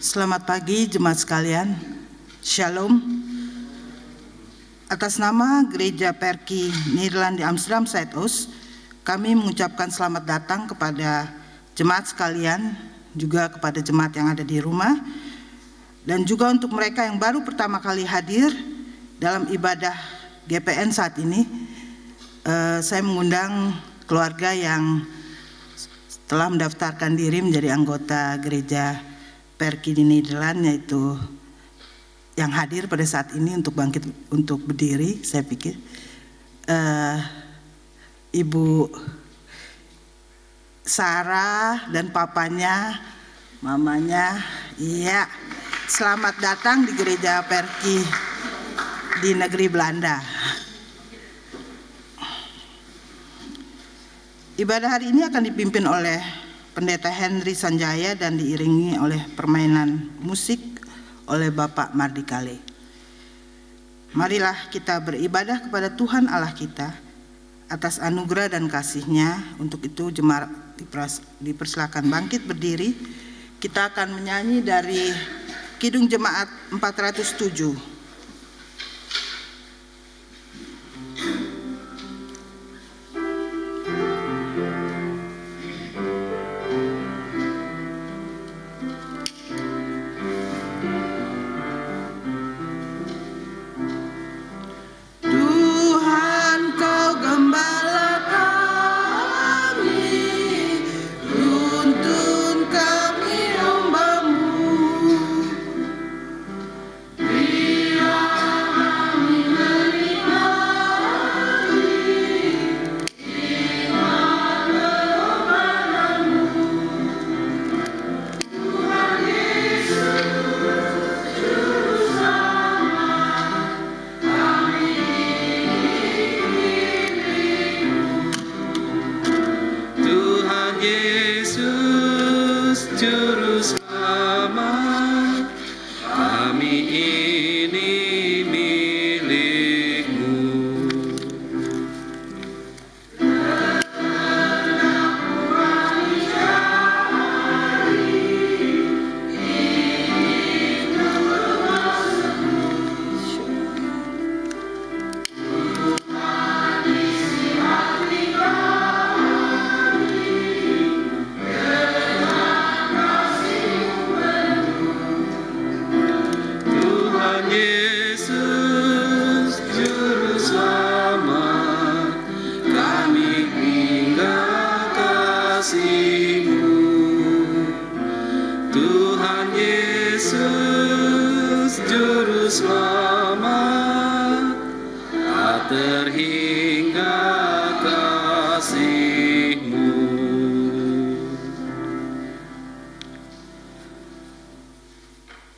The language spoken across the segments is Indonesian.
Selamat pagi jemaat sekalian, Shalom. Atas nama Gereja Perki Nederland di Amsterdam Zuidoost, kami mengucapkan selamat datang kepada jemaat sekalian, juga kepada jemaat yang ada di rumah, dan juga untuk mereka yang baru pertama kali hadir dalam ibadah GPN saat ini. Saya mengundang keluarga yang telah mendaftarkan diri menjadi anggota Gereja Perki di Nederland, yaitu yang hadir pada saat ini untuk bangkit untuk berdiri. Saya pikir Ibu Sarah dan papanya, mamanya, iya, selamat datang di Gereja Perki di negeri Belanda. Ibadah hari ini akan dipimpin oleh Pendeta Henry Sanjaya dan diiringi oleh permainan musik oleh Bapak Mardikale. Marilah kita beribadah kepada Tuhan Allah kita atas anugerah dan kasih-Nya. Untuk itu jemaat dipersilakan bangkit berdiri. Kita akan menyanyi dari Kidung Jemaat 407.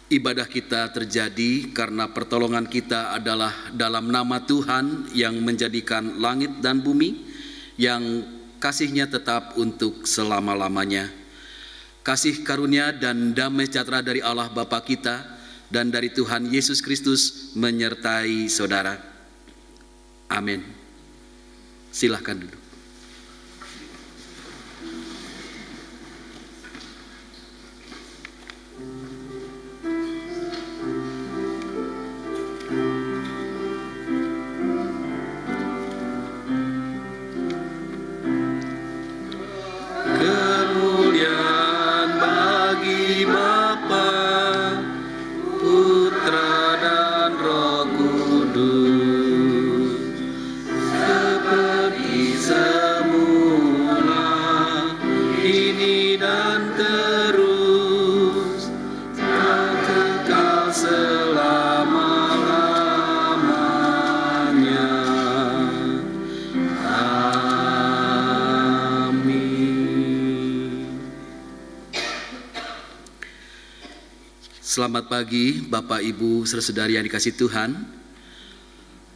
Ibadah kita terjadi karena pertolongan kita adalah dalam nama Tuhan yang menjadikan langit dan bumi, yang kasih-Nya tetap untuk selama-lamanya. Kasih karunia dan damai sejahtera dari Allah Bapa kita dan dari Tuhan Yesus Kristus menyertai saudara. Amin. Silahkan duduk. Selamat pagi Bapak Ibu saudara-saudari yang dikasihi Tuhan.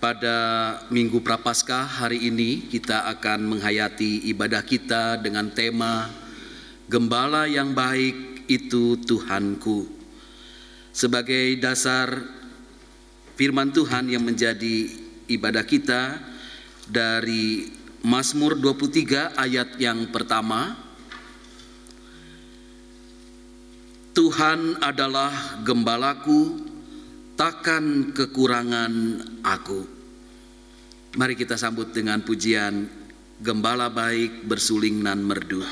Pada Minggu Prapaskah hari ini kita akan menghayati ibadah kita dengan tema Gembala yang baik itu Tuhanku. Sebagai dasar firman Tuhan yang menjadi ibadah kita dari Mazmur 23 ayat yang pertama. Tuhan adalah gembalaku, takkan kekurangan aku. Mari kita sambut dengan pujian Gembala Baik Bersuling Nan Merdu.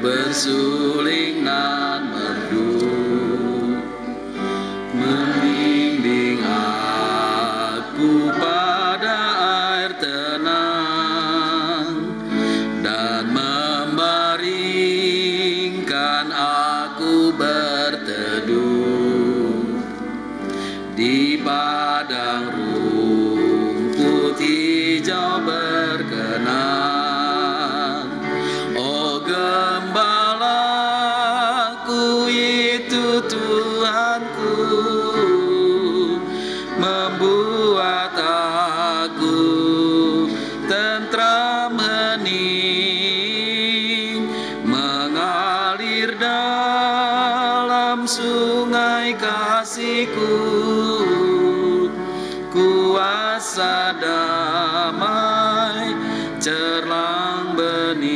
Bersuling nan merdu, membimbing aku pada air tenang, dan membaringkan aku berteduh di padang rumput hijau berkenan. Tuhanku membuat aku tentram hening, mengalir dalam sungai kasih-Ku, kuasa damai cerlang bening.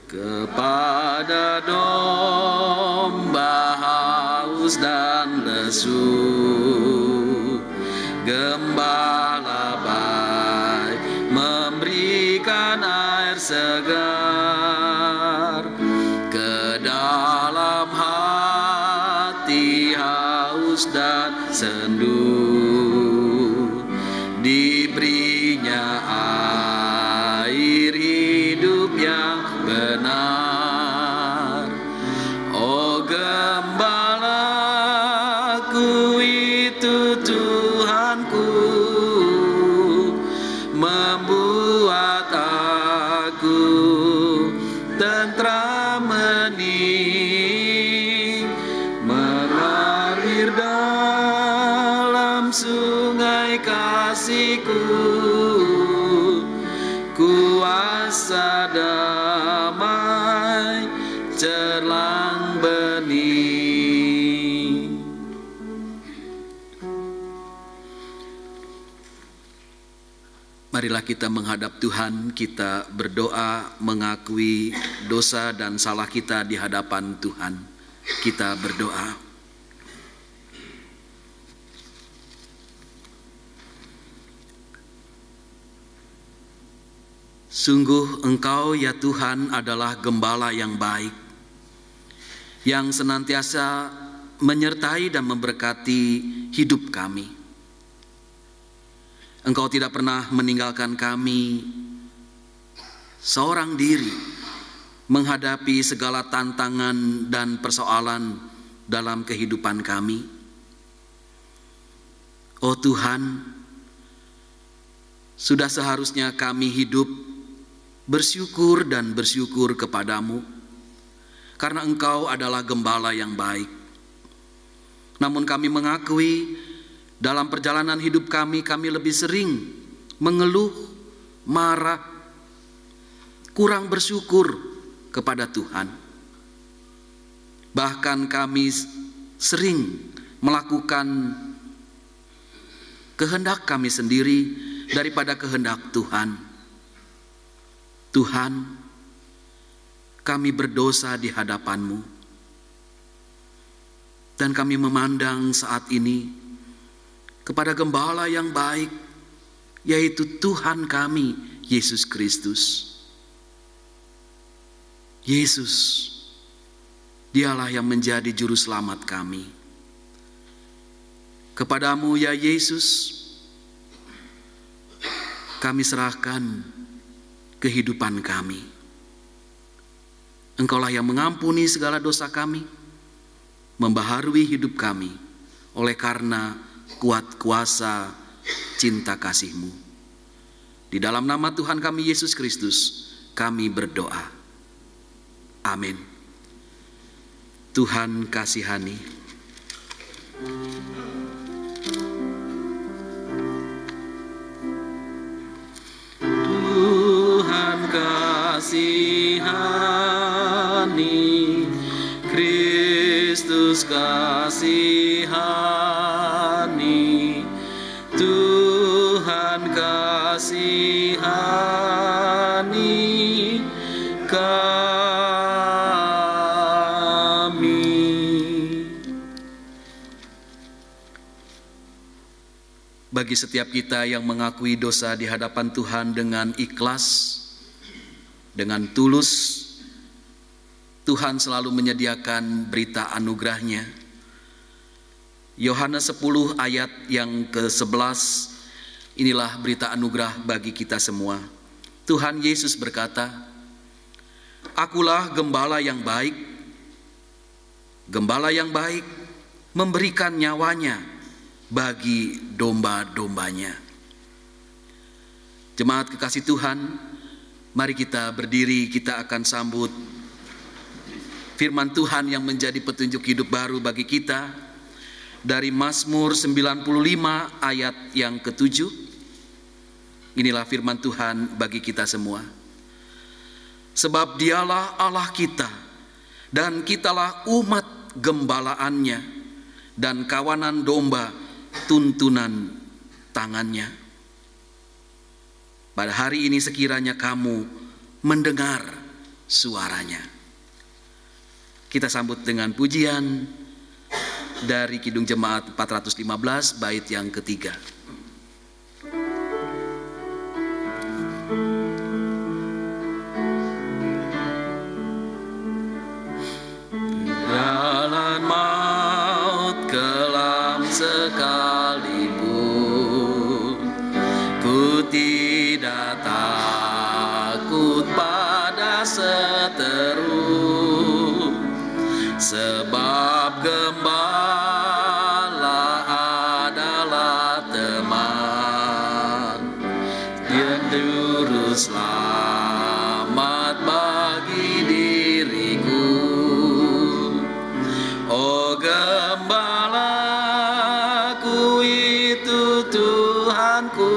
Kepada domba haus dan lesu, Gembala baik memberikan air segar. Ke dalam hati haus dan sendu, diberinya air hidup yang benar. Oh gembalaku itu Tuhanku, membuat aku tentram hening, mengalir dalam sungai kasih-Ku, kuasa damai cerlang bening. Marilah kita menghadap Tuhan, kita berdoa mengakui dosa dan salah kita di hadapan Tuhan. Kita berdoa. Sungguh Engkau ya Tuhan adalah gembala yang baik, yang senantiasa menyertai dan memberkati hidup kami. Engkau tidak pernah meninggalkan kami seorang diri menghadapi segala tantangan dan persoalan dalam kehidupan kami. Oh Tuhan, sudah seharusnya kami hidup bersyukur dan bersyukur kepadamu, karena Engkau adalah gembala yang baik. Namun kami mengakui dalam perjalanan hidup kami lebih sering mengeluh, marah, kurang bersyukur kepada Tuhan. Bahkan kami sering melakukan kehendak kami sendiri daripada kehendak Tuhan. Tuhan, kami berdosa di hadapan-Mu, dan kami memandang saat ini kepada gembala yang baik, yaitu Tuhan kami, Yesus Kristus. Yesus, Dialah yang menjadi juru selamat kami. Kepadamu ya Yesus, kami serahkan kehidupan kami. Engkaulah yang mengampuni segala dosa kami, membaharui hidup kami, oleh karena kuat kuasa cinta kasih-Mu. Di dalam nama Tuhan kami Yesus Kristus, kami berdoa. Amin. Tuhan kasihani. Yesus kasihani, Tuhan kasihani kami. Bagi setiap kita yang mengakui dosa di hadapan Tuhan dengan ikhlas, dengan tulus, Tuhan selalu menyediakan berita anugerahnya. Yohanes 10 ayat yang ke-11, inilah berita anugerah bagi kita semua. Tuhan Yesus berkata, "Akulah gembala yang baik. Gembala yang baik memberikan nyawanya bagi domba-dombanya." Jemaat kekasih Tuhan, mari kita berdiri, kita akan sambut firman Tuhan yang menjadi petunjuk hidup baru bagi kita dari Mazmur 95 ayat yang ke-7. Inilah firman Tuhan bagi kita semua. Sebab dialah Allah kita, dan kitalah umat gembalaannya, dan kawanan domba tuntunan tangannya. Pada hari ini sekiranya kamu mendengar suaranya. Kita sambut dengan pujian dari Kidung Jemaat 415 bait yang ketiga. Jalan maut kelam sekalipun, ku tidak takut pada seteru. Sebab gembala adalah teman yang juru selamat bagi diriku. Oh gembalaku itu Tuhanku,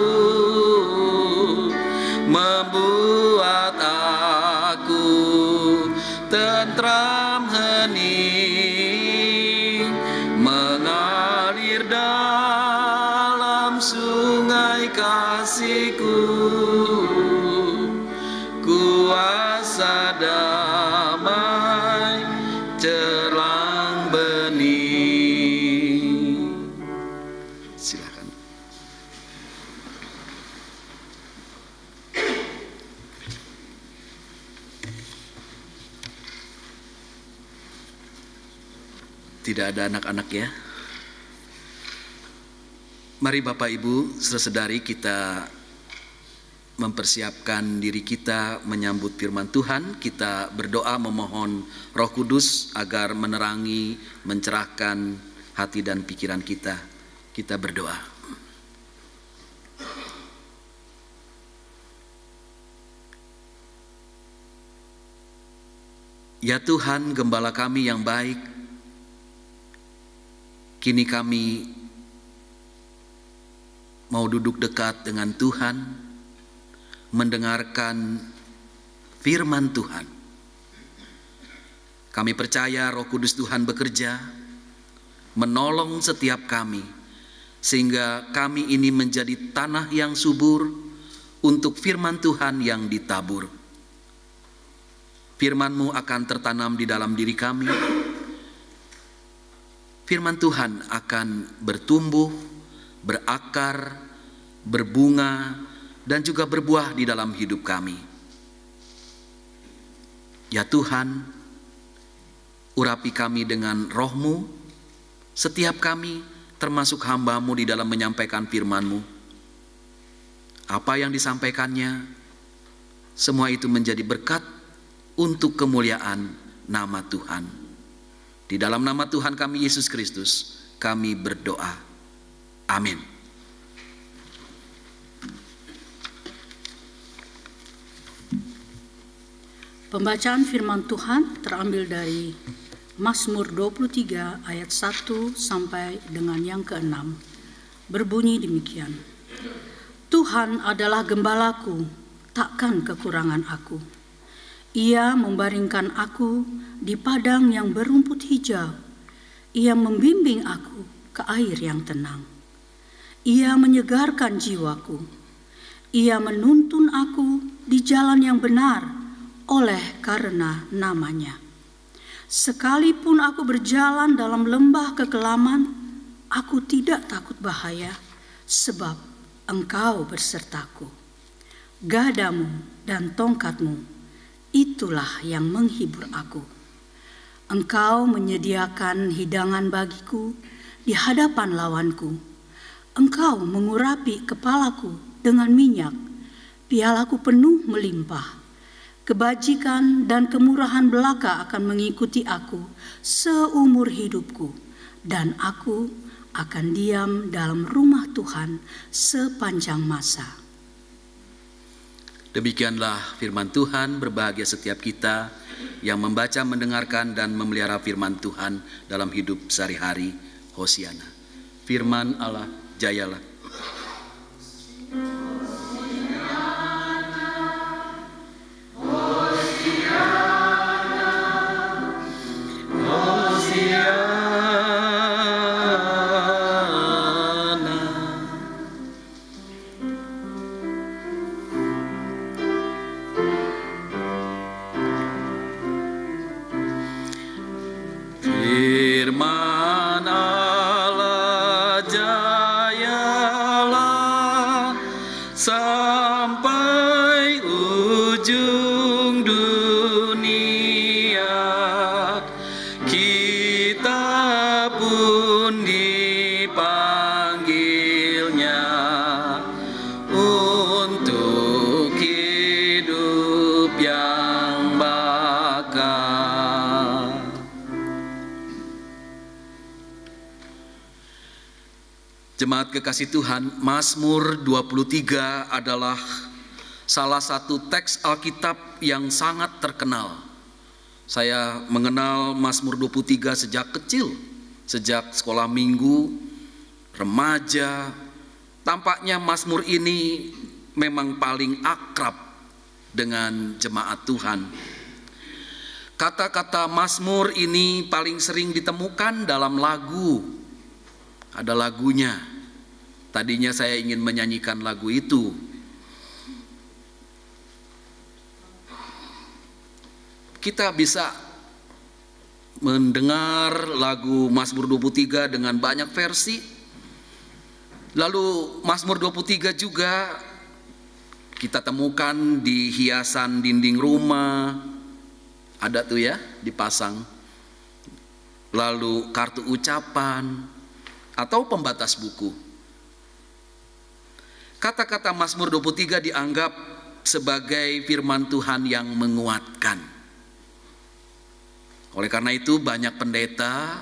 membuat aku tentram hening, mengalir dalam sungai kasih-Ku, kuasa damai cerlang bening. Silakan. Tidak ada anak-anak ya. Mari Bapak Ibu, saudara-saudari, kita mempersiapkan diri kita menyambut firman Tuhan. Kita berdoa memohon Roh Kudus agar menerangi, mencerahkan hati dan pikiran kita. Kita berdoa. Ya Tuhan, Gembala kami yang baik, kini kami mau duduk dekat dengan Tuhan, mendengarkan firman Tuhan. Kami percaya Roh Kudus Tuhan bekerja, menolong setiap kami, sehingga kami ini menjadi tanah yang subur untuk firman Tuhan yang ditabur. Firman-Mu akan tertanam di dalam diri kami. Firman Tuhan akan bertumbuh, berakar, berbunga, dan juga berbuah di dalam hidup kami. Ya Tuhan, urapi kami dengan Roh-Mu, setiap kami termasuk hamba-Mu di dalam menyampaikan firman-Mu. Apa yang disampaikannya, semua itu menjadi berkat untuk kemuliaan nama Tuhan. Di dalam nama Tuhan kami Yesus Kristus, kami berdoa. Amin. Pembacaan firman Tuhan terambil dari Mazmur 23 ayat 1 sampai dengan yang ke-6. Berbunyi demikian. Tuhan adalah gembalaku, takkan kekurangan aku. Ia membaringkan aku di padang yang berumput hijau. Ia membimbing aku ke air yang tenang. Ia menyegarkan jiwaku. Ia menuntun aku di jalan yang benar oleh karena namanya. Sekalipun aku berjalan dalam lembah kekelaman, aku tidak takut bahaya, sebab Engkau bersertaku. Gadamu dan tongkatmu, itulah yang menghibur aku. Engkau menyediakan hidangan bagiku di hadapan lawanku. Engkau mengurapi kepalaku dengan minyak, pialaku penuh melimpah. Kebajikan dan kemurahan belaka akan mengikuti aku seumur hidupku, dan aku akan diam dalam rumah Tuhan sepanjang masa. Demikianlah firman Tuhan. Berbahagia setiap kita yang membaca, mendengarkan, dan memelihara firman Tuhan dalam hidup sehari-hari. Hosiana. Firman Allah, jayalah. Firman Allah, jayalah sampai ujung dunia. Kita pun dipanggilnya untuk hidup yang bakal. Jemaat kekasih Tuhan, Mazmur 23 adalah salah satu teks Alkitab yang sangat terkenal. Saya mengenal Mazmur 23 sejak kecil, sejak sekolah minggu, remaja. Tampaknya Mazmur ini memang paling akrab dengan jemaat Tuhan. Kata-kata Mazmur ini paling sering ditemukan dalam lagu. Ada lagunya. Tadinya saya ingin menyanyikan lagu itu. Kita bisa mendengar lagu Mazmur 23 dengan banyak versi. Lalu Mazmur 23 juga kita temukan di hiasan dinding rumah. Ada tuh ya, dipasang. Lalu kartu ucapan atau pembatas buku. Kata-kata Mazmur 23 dianggap sebagai firman Tuhan yang menguatkan. Oleh karena itu banyak pendeta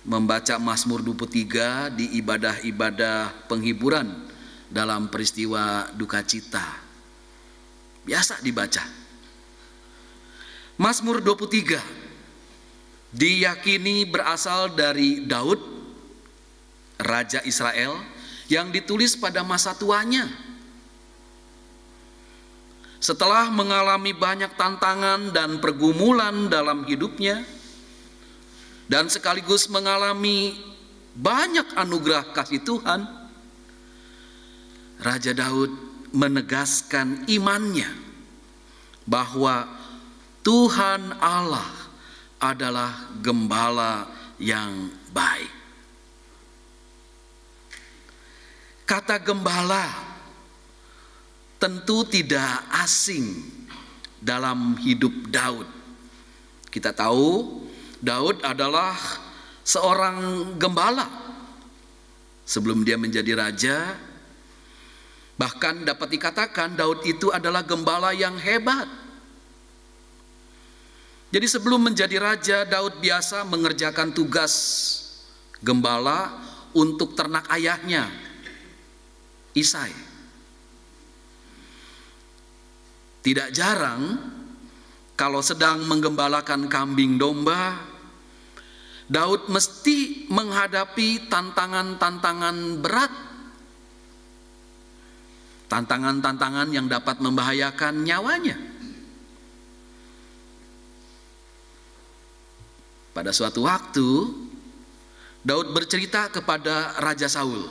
membaca Mazmur 23 di ibadah-ibadah penghiburan dalam peristiwa duka cita. Biasa dibaca. Mazmur 23 diyakini berasal dari Daud, Raja Israel, yang ditulis pada masa tuanya. Setelah mengalami banyak tantangan dan pergumulan dalam hidupnya, dan sekaligus mengalami banyak anugerah kasih Tuhan, Raja Daud menegaskan imannya bahwa Tuhan Allah adalah gembala yang baik. Kata gembala tentu tidak asing dalam hidup Daud. Kita tahu Daud adalah seorang gembala sebelum dia menjadi raja. Bahkan dapat dikatakan Daud itu adalah gembala yang hebat. Jadi sebelum menjadi raja, Daud biasa mengerjakan tugas gembala untuk ternak ayahnya, Isai. Tidak jarang kalau sedang menggembalakan kambing domba, Daud mesti menghadapi tantangan-tantangan berat. Tantangan-tantangan yang dapat membahayakan nyawanya. Pada suatu waktu Daud bercerita kepada Raja Saul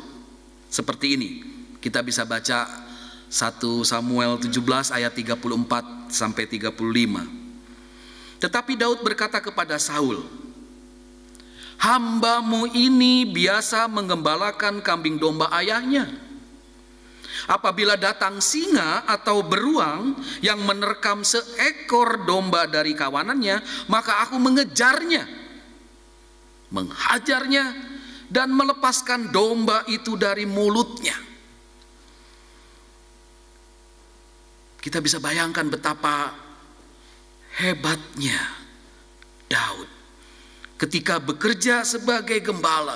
seperti ini. Kita bisa baca 1 Samuel 17 ayat 34 sampai 35. Tetapi Daud berkata kepada Saul, "Hambamu ini biasa menggembalakan kambing domba ayahnya. Apabila datang singa atau beruang yang menerkam seekor domba dari kawanannya, maka aku mengejarnya, menghajarnya, dan melepaskan domba itu dari mulutnya." Kita bisa bayangkan betapa hebatnya Daud ketika bekerja sebagai gembala.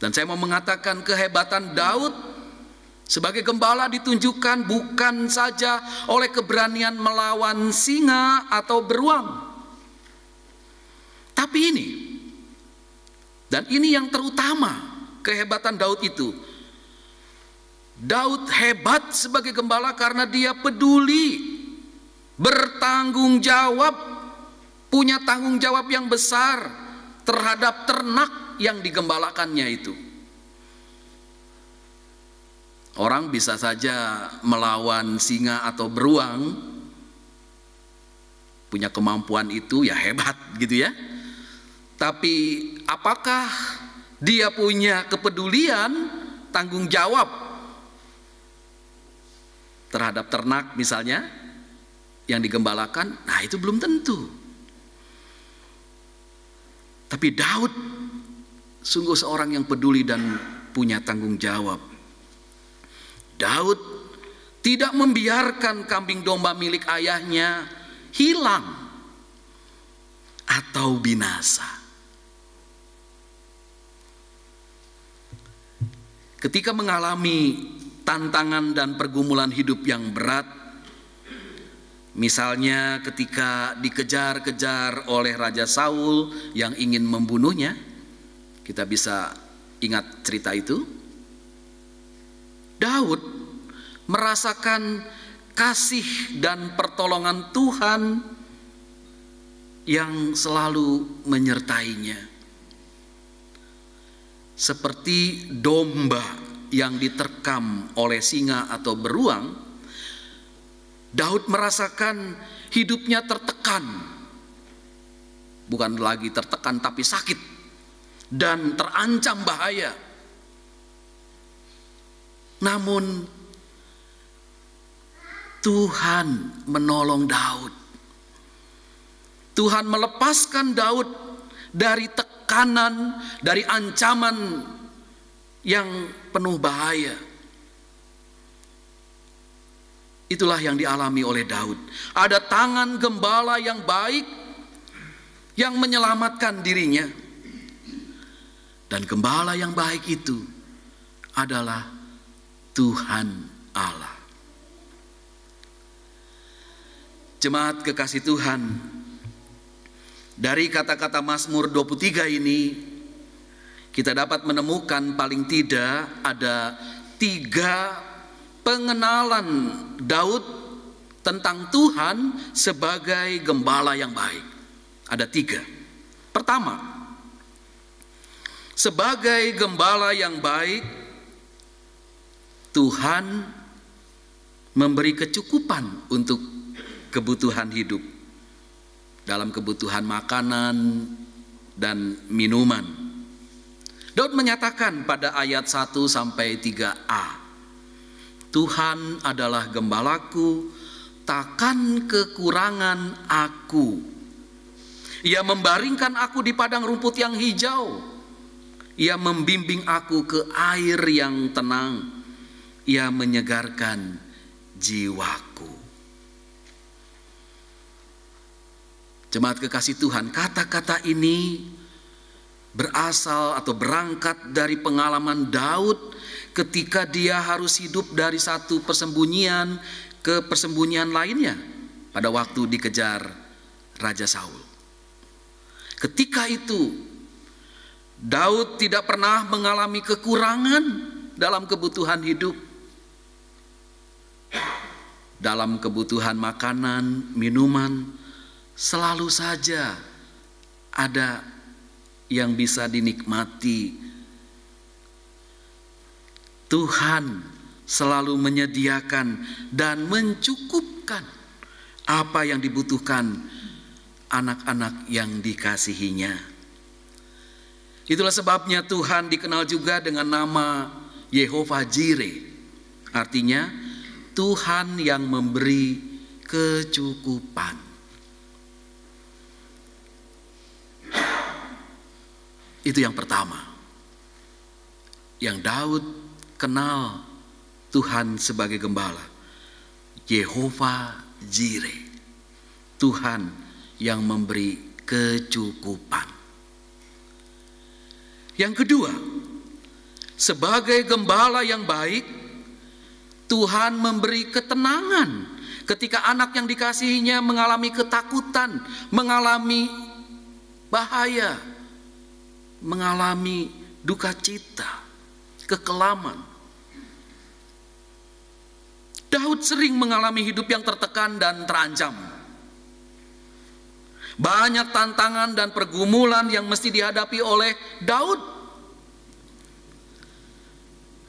Dan saya mau mengatakan kehebatan Daud sebagai gembala ditunjukkan bukan saja oleh keberanian melawan singa atau beruang, tapi ini, dan ini yang terutama kehebatan Daud itu. Daud hebat sebagai gembala karena dia peduli, bertanggung jawab, punya tanggung jawab yang besar terhadap ternak yang digembalakannya itu. Orang bisa saja melawan singa atau beruang, punya kemampuan itu ya hebat gitu ya. Tapi apakah dia punya kepedulian, tanggung jawab terhadap ternak misalnya yang digembalakan? Nah, itu belum tentu. Tapi Daud sungguh seorang yang peduli dan punya tanggung jawab. Daud tidak membiarkan kambing domba milik ayahnya hilang atau binasa. Ketika mengalami tantangan dan pergumulan hidup yang berat, misalnya ketika dikejar-kejar oleh Raja Saul yang ingin membunuhnya, kita bisa ingat cerita itu. Daud merasakan kasih dan pertolongan Tuhan yang selalu menyertainya. Seperti domba yang diterkam oleh singa atau beruang, Daud merasakan hidupnya tertekan. Bukan lagi tertekan tapi sakit dan terancam bahaya. Namun Tuhan menolong Daud. Tuhan melepaskan Daud dari tekanan, dari ancaman yang penuh bahaya. Itulah yang dialami oleh Daud. Ada tangan gembala yang baik yang menyelamatkan dirinya. Dan gembala yang baik itu adalah Tuhan Allah. Jemaat kekasih Tuhan, dari kata-kata Mazmur 23 ini kita dapat menemukan paling tidak ada 3 pengenalan Daud tentang Tuhan sebagai gembala yang baik. Ada 3. Pertama, sebagai gembala yang baik, Tuhan memberi kecukupan untuk kebutuhan hidup, dalam kebutuhan makanan dan minuman. Daud menyatakan pada ayat 1-3a, Tuhan adalah gembalaku, takkan kekurangan aku. Ia membaringkan aku di padang rumput yang hijau. Ia membimbing aku ke air yang tenang. Ia menyegarkan jiwaku. Jemaat kekasih Tuhan, kata-kata ini berasal atau berangkat dari pengalaman Daud ketika dia harus hidup dari satu persembunyian ke persembunyian lainnya pada waktu dikejar Raja Saul. Ketika itu Daud tidak pernah mengalami kekurangan dalam kebutuhan hidup, dalam kebutuhan makanan, minuman, selalu saja ada yang bisa dinikmati. Tuhan selalu menyediakan dan mencukupkan apa yang dibutuhkan anak-anak yang dikasihinya. Itulah sebabnya Tuhan dikenal juga dengan nama Yehova Jireh. Artinya Tuhan yang memberi kecukupan. Itu yang pertama. Yang Daud kenal Tuhan sebagai gembala. Yehova Jireh. Tuhan yang memberi kecukupan. Yang kedua, sebagai gembala yang baik, Tuhan memberi ketenangan ketika anak yang dikasihinya mengalami ketakutan, mengalami bahaya, mengalami duka cita, kekelaman. Daud sering mengalami hidup yang tertekan dan terancam. Banyak tantangan dan pergumulan yang mesti dihadapi oleh Daud.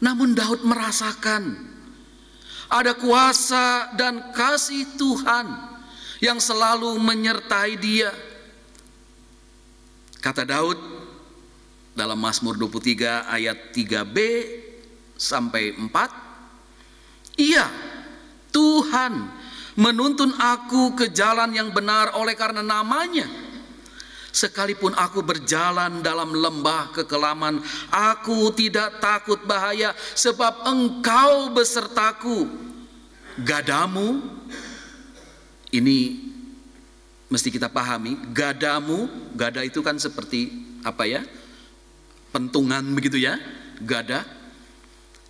Namun Daud merasakan ada kuasa dan kasih Tuhan yang selalu menyertai dia. Kata Daud dalam Mazmur 23 ayat 3b sampai 4, "Iya, Tuhan menuntun aku ke jalan yang benar oleh karena namanya. Sekalipun aku berjalan dalam lembah kekelaman, aku tidak takut bahaya, sebab Engkau besertaku. Gadamu," ini mesti kita pahami, gadamu, gada itu kan seperti apa ya? Pentungan begitu ya, gada.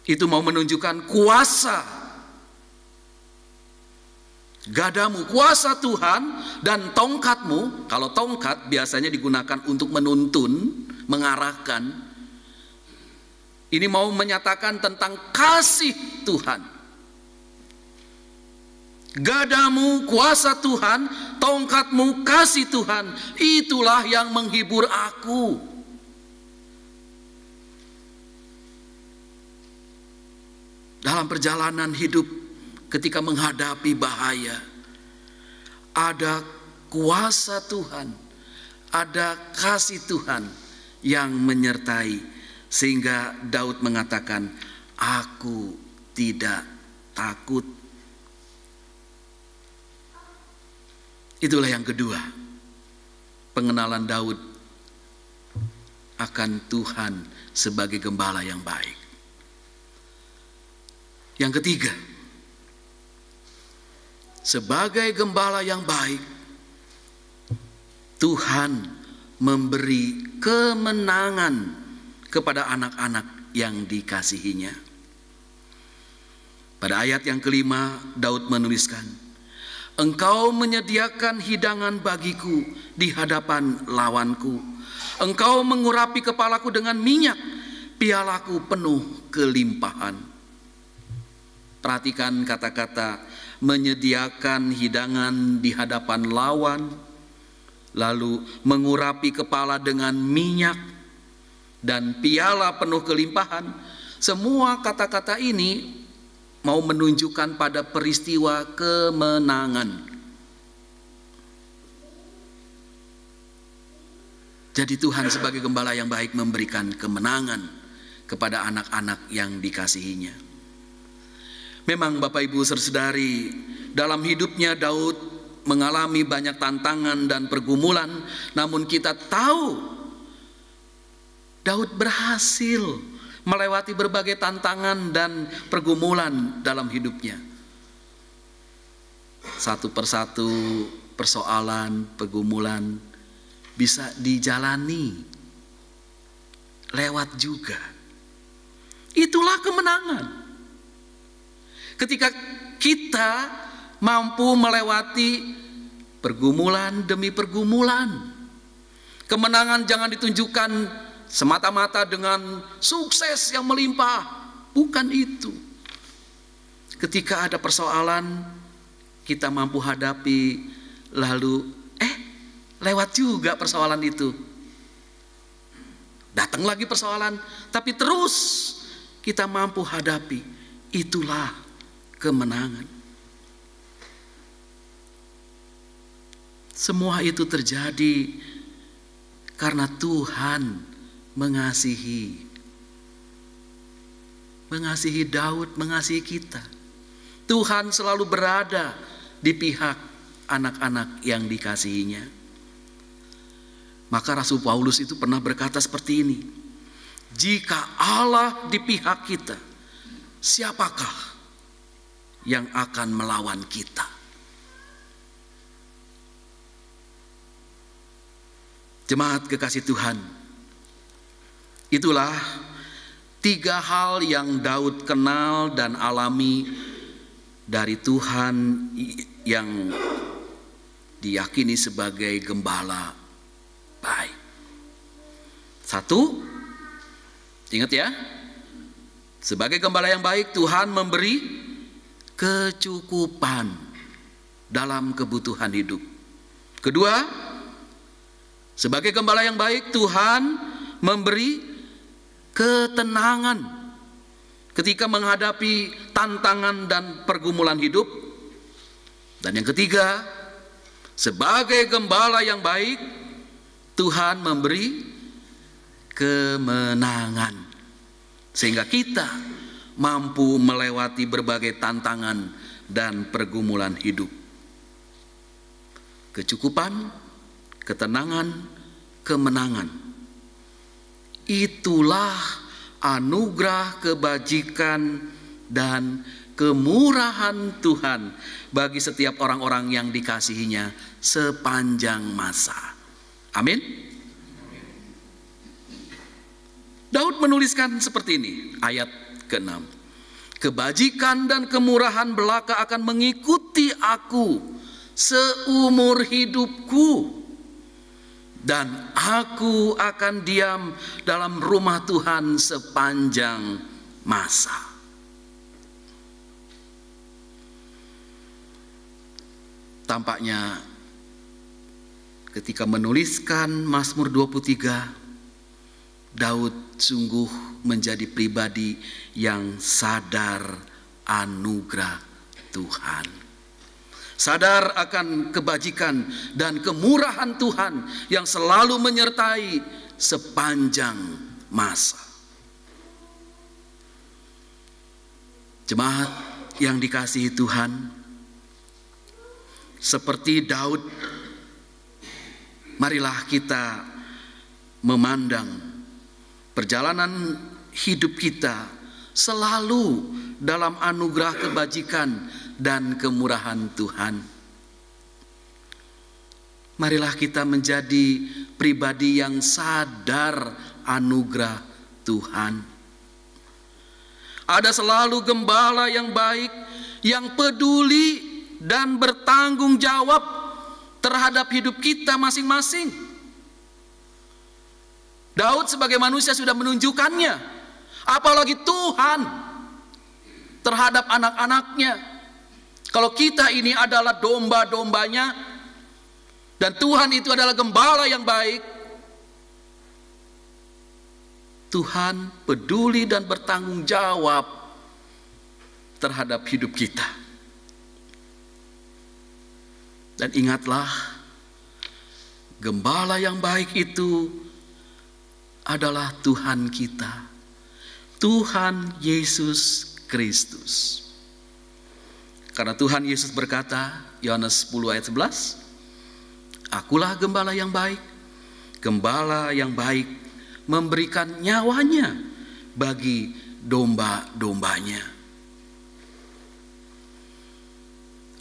Itu mau menunjukkan kuasa. Gadamu, kuasa Tuhan, dan tongkatmu. Kalau tongkat biasanya digunakan untuk menuntun, mengarahkan. Ini mau menyatakan tentang kasih Tuhan. Gadamu, kuasa Tuhan, tongkatmu, kasih Tuhan. Itulah yang menghibur aku. Dalam perjalanan hidup, ketika menghadapi bahaya, ada kuasa Tuhan, ada kasih Tuhan yang menyertai, sehingga Daud mengatakan, "Aku tidak takut." Itulah yang kedua, pengenalan Daud akan Tuhan sebagai gembala yang baik. Yang ketiga, sebagai gembala yang baik, Tuhan memberi kemenangan kepada anak-anak yang dikasihinya. Pada ayat yang kelima, Daud menuliskan, "Engkau menyediakan hidangan bagiku di hadapan lawanku. Engkau mengurapi kepalaku dengan minyak, pialaku penuh kelimpahan." Perhatikan kata-kata menyediakan hidangan di hadapan lawan, lalu mengurapi kepala dengan minyak, dan piala penuh kelimpahan. Semua kata-kata ini mau menunjukkan pada peristiwa kemenangan. Jadi Tuhan sebagai gembala yang baik memberikan kemenangan kepada anak-anak yang dikasihinya. Memang Bapak Ibu Saudari, dalam hidupnya Daud mengalami banyak tantangan dan pergumulan, namun kita tahu Daud berhasil melewati berbagai tantangan dan pergumulan dalam hidupnya. Satu persatu persoalan, pergumulan bisa dijalani, lewat juga. Itulah kemenangan. Ketika kita mampu melewati pergumulan demi pergumulan. Kemenangan jangan ditunjukkan semata-mata dengan sukses yang melimpah. Bukan itu. Ketika ada persoalan, kita mampu hadapi, lalu lewat juga persoalan itu. Datang lagi persoalan, tapi terus kita mampu hadapi. Itulah kemenangan. Semua itu terjadi karena Tuhan mengasihi Daud, mengasihi kita. Tuhan selalu berada di pihak anak-anak yang dikasihinya. Maka Rasul Paulus itu pernah berkata seperti ini, jika Allah di pihak kita, siapakah yang akan melawan kita? Jemaat kekasih Tuhan, itulah 3 hal yang Daud kenal dan alami dari Tuhan yang diyakini sebagai gembala baik. 1, ingat ya, sebagai gembala yang baik Tuhan memberi kecukupan dalam kebutuhan hidup. 2, sebagai gembala yang baik Tuhan memberi ketenangan ketika menghadapi tantangan dan pergumulan hidup. Dan yang 3, sebagai gembala yang baik Tuhan memberi kemenangan sehingga kita mampu melewati berbagai tantangan dan pergumulan hidup. Kecukupan, ketenangan, kemenangan. Itulah anugerah kebajikan dan kemurahan Tuhan bagi setiap orang-orang yang dikasihinya sepanjang masa. Amin. Daud menuliskan seperti ini, ayat ke-6. Kebajikan dan kemurahan belaka akan mengikuti aku seumur hidupku, dan aku akan diam dalam rumah Tuhan sepanjang masa. Tampaknya ketika menuliskan Mazmur 23, Daud sungguh menjadi pribadi yang sadar anugerah Tuhan. Sadar akan kebajikan dan kemurahan Tuhan yang selalu menyertai sepanjang masa. Jemaat yang dikasihi Tuhan, seperti Daud, marilah kita memandang perjalanan hidup kita selalu dalam anugerah kebajikan dan kemurahan Tuhan. Marilah kita menjadi pribadi yang sadar anugerah Tuhan. Ada selalu gembala yang baik, yang peduli dan bertanggung jawab terhadap hidup kita masing-masing. Daud sebagai manusia sudah menunjukkannya, apalagi Tuhan terhadap anak-anaknya. Kalau kita ini adalah domba-dombanya dan Tuhan itu adalah gembala yang baik, Tuhan peduli dan bertanggung jawab terhadap hidup kita. Dan ingatlah, gembala yang baik itu adalah Tuhan kita, Tuhan Yesus Kristus. Karena Tuhan Yesus berkata, Yohanes 10 ayat 11, akulah gembala yang baik. Gembala yang baik memberikan nyawanya bagi domba-dombanya.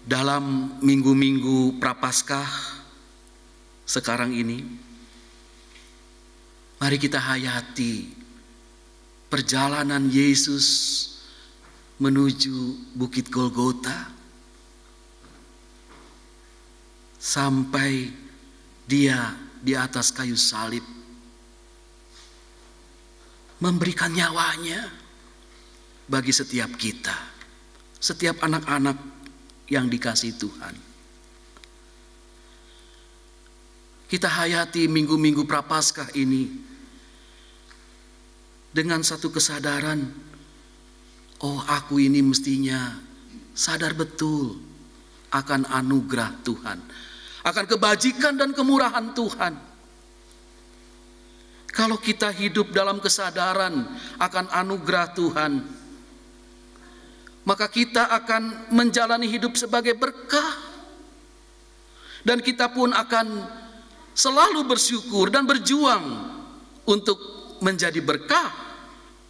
Dalam minggu-minggu Prapaskah sekarang ini, mari kita hayati perjalanan Yesus menuju Bukit Golgota sampai Dia di atas kayu salib memberikan nyawanya bagi setiap kita, setiap anak-anak yang dikasihi Tuhan. Kita hayati minggu-minggu Prapaskah ini dengan satu kesadaran, oh aku ini mestinya sadar betul akan anugerah Tuhan, akan kebajikan dan kemurahan Tuhan. Kalau kita hidup dalam kesadaran akan anugerah Tuhan, maka kita akan menjalani hidup sebagai berkah. Dan kita pun akan selalu bersyukur dan berjuang untuk menjadi berkah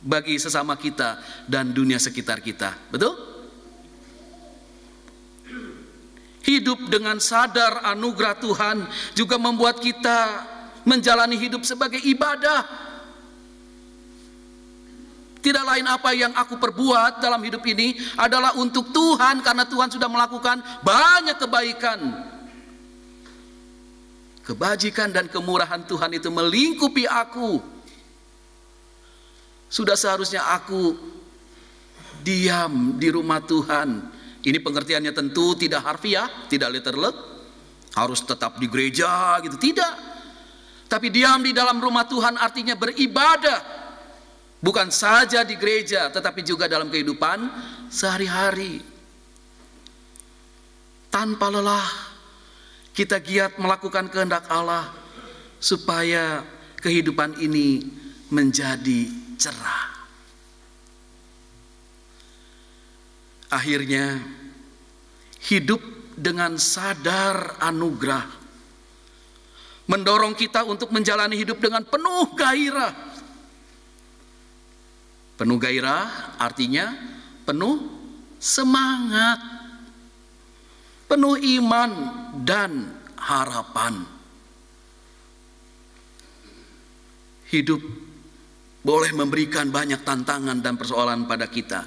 bagi sesama kita dan dunia sekitar kita. Betul? Hidup dengan sadar anugerah Tuhan juga membuat kita menjalani hidup sebagai ibadah. Tidak lain apa yang aku perbuat dalam hidup ini adalah untuk Tuhan, karena Tuhan sudah melakukan banyak kebaikan. Kebajikan dan kemurahan Tuhan itu melingkupi aku. Sudah seharusnya aku diam di rumah Tuhan. Ini pengertiannya tentu tidak harfiah, tidak literal, harus tetap di gereja gitu, tidak. Tapi diam di dalam rumah Tuhan artinya beribadah. Bukan saja di gereja, tetapi juga dalam kehidupan sehari-hari. Tanpa lelah, kita giat melakukan kehendak Allah supaya kehidupan ini menjadi cerah. Akhirnya, hidup dengan sadar anugerah mendorong kita untuk menjalani hidup dengan penuh gairah. Penuh gairah artinya penuh semangat, penuh iman dan harapan. Hidup boleh memberikan banyak tantangan dan persoalan pada kita.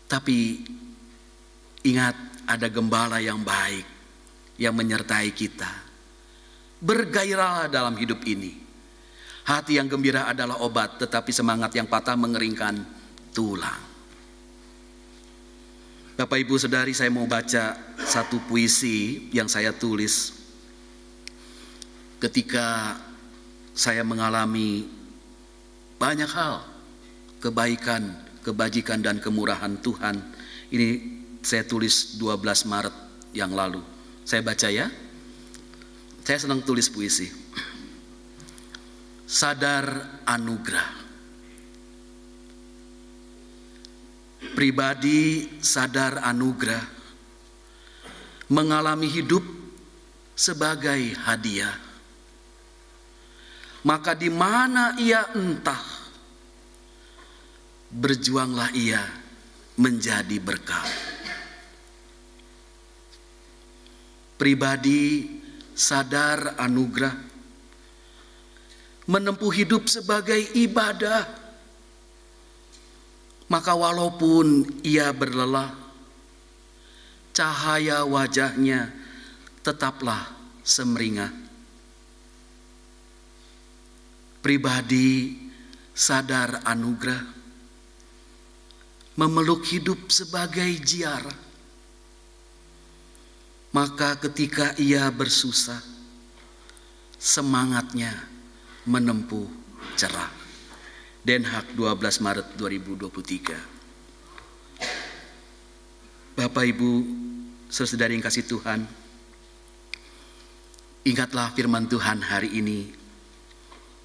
Tapi ingat, ada gembala yang baik yang menyertai kita. Bergairahlah dalam hidup ini. Hati yang gembira adalah obat, tetapi semangat yang patah mengeringkan tulang. Bapak Ibu Saudari, saya mau baca satu puisi yang saya tulis ketika saya mengalami banyak hal, kebaikan, kebajikan dan kemurahan Tuhan. Ini saya tulis 12 Maret yang lalu. Saya baca ya. Saya senang tulis puisi. Sadar anugerah. Pribadi sadar anugerah mengalami hidup sebagai hadiah. Maka di mana ia entah, berjuanglah ia menjadi berkah. Pribadi sadar anugerah menempuh hidup sebagai ibadah. Maka walaupun ia berlelah, cahaya wajahnya tetaplah semeringah. Pribadi sadar anugerah memeluk hidup sebagai ziarah. Maka ketika ia bersusah, semangatnya menempuh cerah. Den Haag 12 Maret 2023. Bapak Ibu saudari yang kasih Tuhan, ingatlah firman Tuhan hari ini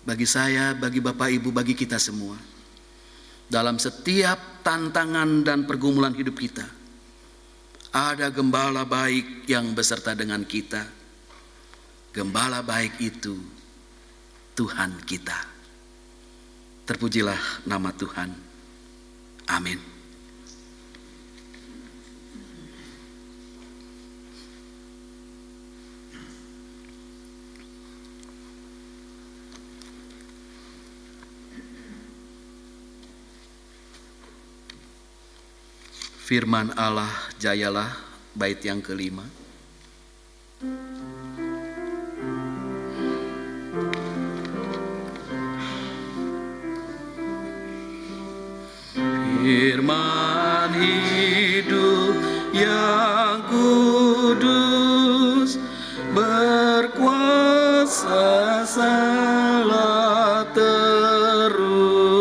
bagi saya, bagi Bapak Ibu, bagi kita semua. Dalam setiap tantangan dan pergumulan hidup kita, ada gembala baik yang beserta dengan kita. Gembala baik itu Tuhan kita. Terpujilah nama Tuhan. Amin. Firman Allah jayalah, bait yang kelima. Firman hidup yang kudus, berkuasa salah terus.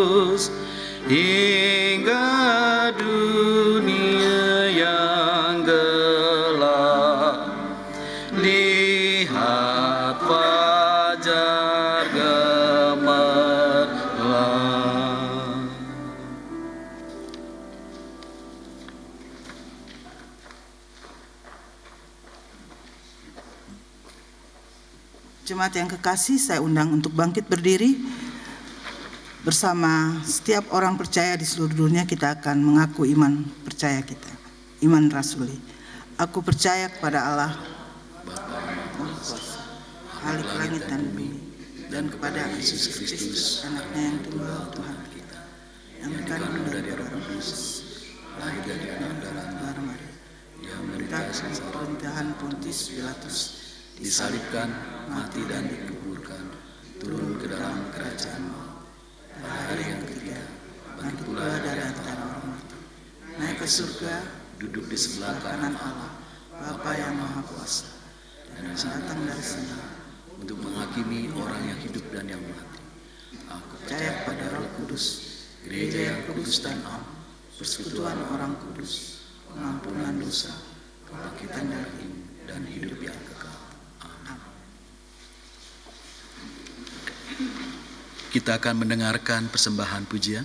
Jemaat yang kekasih, saya undang untuk bangkit berdiri. Bersama setiap orang percaya di seluruh dunia kita akan mengaku iman percaya kita, iman rasuli. Aku percaya kepada Allah, Khalik langit dan bumi, dan kepada Yesus Kristus, anaknya yang tunggal Tuhan kita, yang dikandung dari Roh Kudus, lahir dari darah Maria, yang menderita pemerintahan Pontius Pilatus, disalibkan, mati dan dikuburkan, turun ke dalam kerajaan maut. Pada hari yang ketiga, bangkit pula dari antara orang mati, naik ke surga, duduk di sebelah kanan Allah, Bapa yang Maha Kuasa, dan datang dari sana untuk menghakimi orang yang hidup dan yang mati. Aku percaya pada Roh Kudus, gereja yang kudus dan am, persekutuan orang kudus, pengampunan dosa, kebangkitan daging, dan hidup yang kekal. Amin. Kita akan mendengarkan persembahan pujian.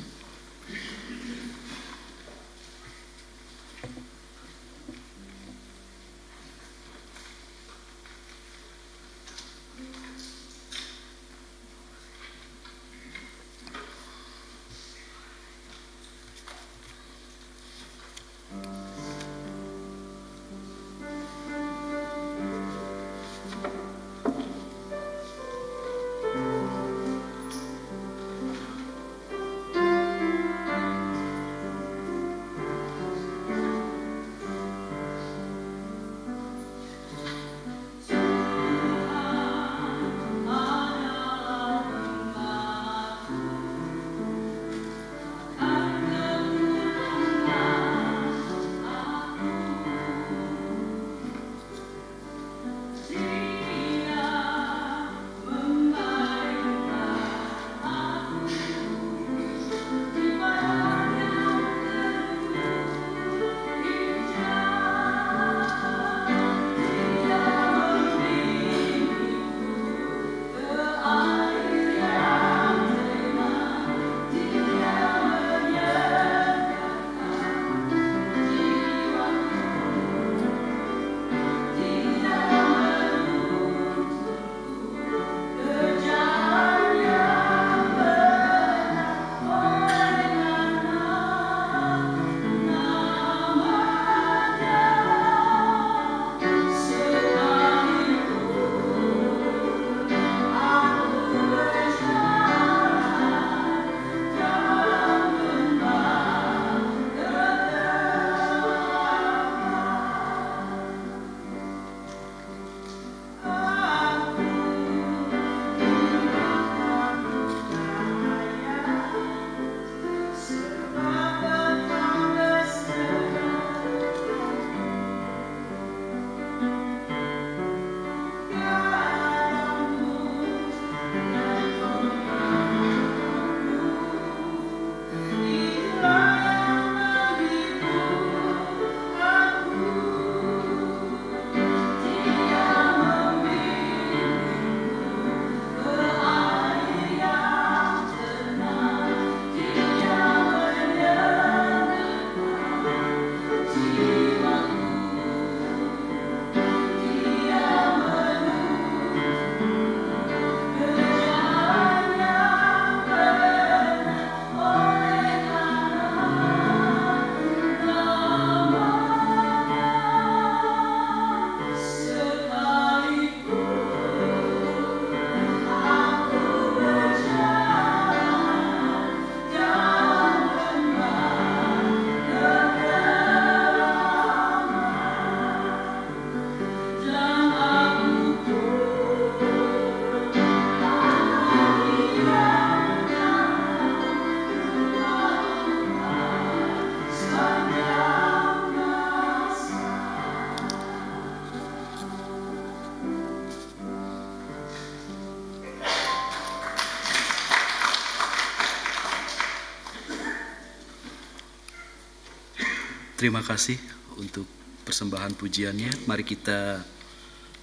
Terima kasih untuk persembahan pujiannya. Mari kita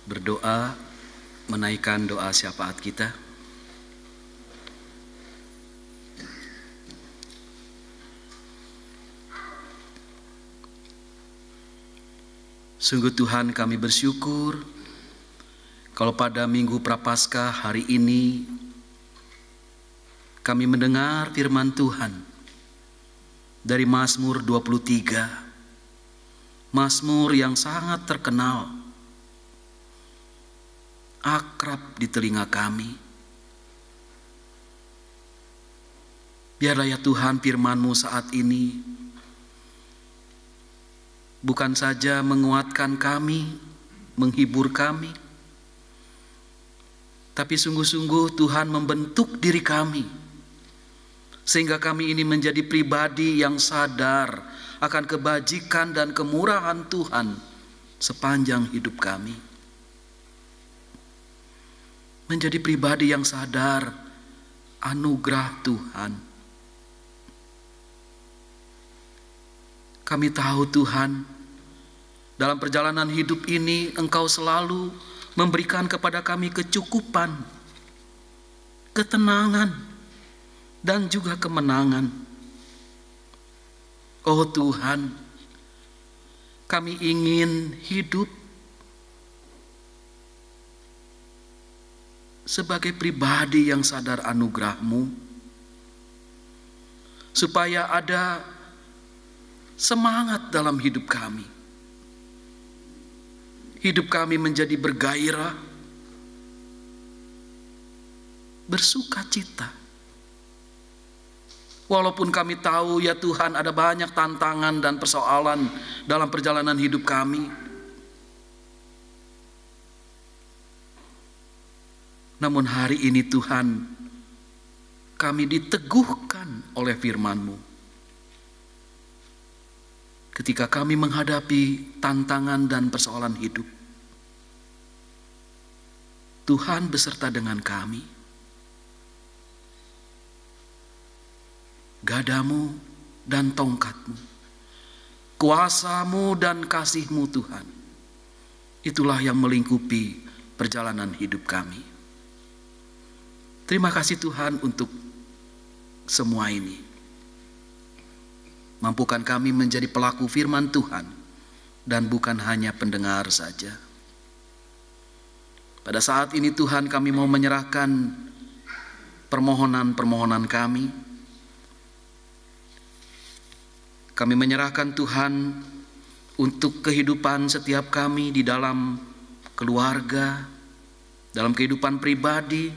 berdoa, menaikkan doa syafaat kita. Sungguh Tuhan, kami bersyukur Kalau pada Minggu Prapaskah hari ini kami mendengar firman Tuhan dari Mazmur 23, Mazmur yang sangat terkenal, akrab di telinga kami. Biarlah ya Tuhan firman-Mu saat ini bukan saja menguatkan kami, menghibur kami, tapi sungguh-sungguh Tuhan membentuk diri kami, sehingga kami ini menjadi pribadi yang sadar akan kebajikan dan kemurahan Tuhan sepanjang hidup kami. Menjadi pribadi yang sadar anugerah Tuhan. Kami tahu Tuhan, dalam perjalanan hidup ini Engkau selalu memberikan kepada kami kecukupan, ketenangan, dan juga kemenangan. Oh Tuhan, kami ingin hidup sebagai pribadi yang sadar anugerah-Mu, supaya ada semangat dalam hidup kami. Hidup kami menjadi bergairah, bersukacita. Walaupun kami tahu ya Tuhan ada banyak tantangan dan persoalan dalam perjalanan hidup kami. Namun hari ini Tuhan, kami diteguhkan oleh firman-Mu. Ketika kami menghadapi tantangan dan persoalan hidup, Tuhan beserta dengan kami. Gadamu dan tongkat-Mu, kuasa-Mu dan kasih-Mu Tuhan, itulah yang melingkupi perjalanan hidup kami. Terima kasih Tuhan untuk semua ini. Mampukan kami menjadi pelaku firman Tuhan dan bukan hanya pendengar saja. Pada saat ini Tuhan, kami mau menyerahkan permohonan-permohonan kami. Kami menyerahkan Tuhan untuk kehidupan setiap kami di dalam keluarga, dalam kehidupan pribadi.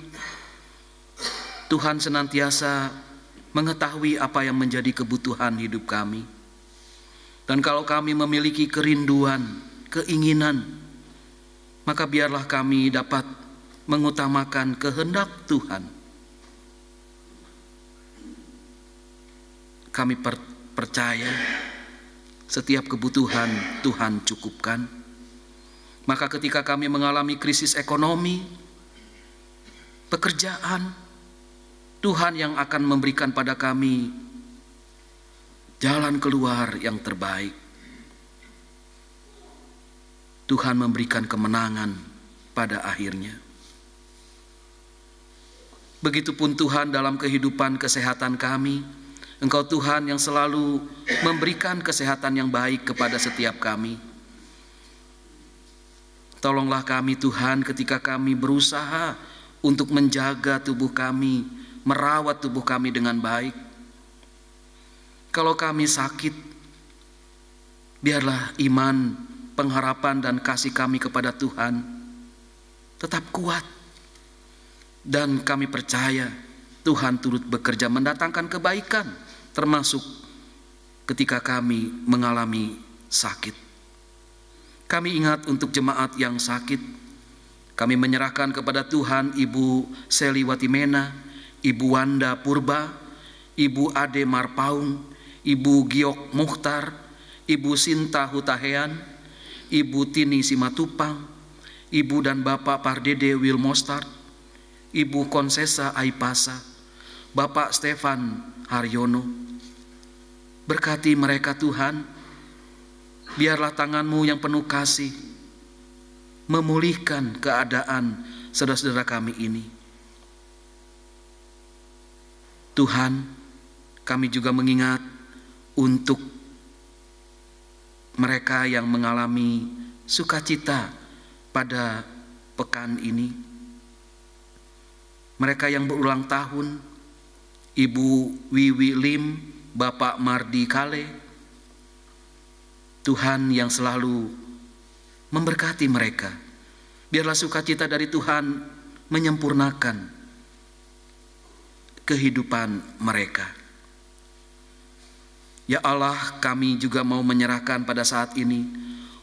Tuhan senantiasa mengetahui apa yang menjadi kebutuhan hidup kami. Dan kalau kami memiliki kerinduan, keinginan, maka biarlah kami dapat mengutamakan kehendak Tuhan. Kami percaya setiap kebutuhan Tuhan cukupkan. Maka ketika kami mengalami krisis ekonomi, pekerjaan, Tuhan yang akan memberikan pada kami jalan keluar yang terbaik. Tuhan memberikan kemenangan pada akhirnya. Begitupun Tuhan dalam kehidupan kesehatan kami. Engkau Tuhan yang selalu memberikan kesehatan yang baik kepada setiap kami. Tolonglah kami Tuhan ketika kami berusaha untuk menjaga tubuh kami, merawat tubuh kami dengan baik. Kalau kami sakit, biarlah iman, pengharapan dan kasih kami kepada Tuhan tetap kuat. Dan kami percaya Tuhan turut bekerja mendatangkan kebaikan, termasuk ketika kami mengalami sakit. Kami ingat untuk jemaat yang sakit. Kami menyerahkan kepada Tuhan Ibu Seli Watimena, Ibu Wanda Purba, Ibu Ade Marpaung, Ibu Giok Mukhtar, Ibu Sinta Hutahean, Ibu Tini Simatupang, Ibu dan Bapak Pardede Wilmostart, Ibu Konsesa Aipasa, Bapak Stefan Haryono. Berkati mereka Tuhan, biarlah tangan-Mu yang penuh kasih memulihkan keadaan saudara-saudara kami ini. Tuhan, kami juga mengingat untuk mereka yang mengalami sukacita pada pekan ini. Mereka yang berulang tahun, Ibu Wiwi Lim, Bapak Mardi Kale, Tuhan yang selalu memberkati mereka. Biarlah sukacita dari Tuhan menyempurnakan kehidupan mereka. Ya Allah, kami juga mau menyerahkan pada saat ini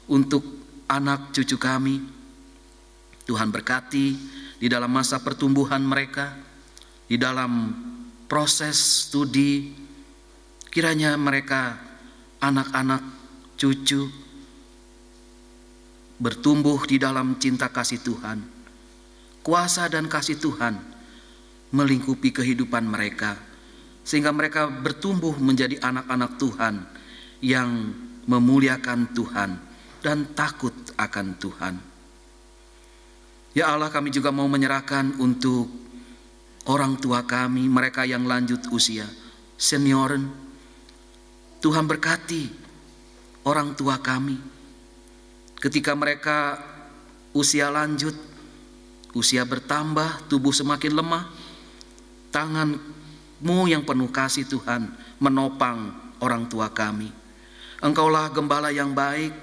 untuk anak cucu kami. Tuhan berkati di dalam masa pertumbuhan mereka, di dalam proses studi. Kiranya mereka, anak-anak cucu, bertumbuh di dalam cinta kasih Tuhan. Kuasa dan kasih Tuhan melingkupi kehidupan mereka, sehingga mereka bertumbuh menjadi anak-anak Tuhan yang memuliakan Tuhan dan takut akan Tuhan. Ya Allah, kami juga mau menyerahkan untuk orang tua kami, mereka yang lanjut usia, senioren. Tuhan berkati orang tua kami ketika mereka usia lanjut, usia bertambah, tubuh semakin lemah. Tangan-Mu yang penuh kasih Tuhan menopang orang tua kami. Engkaulah gembala yang baik,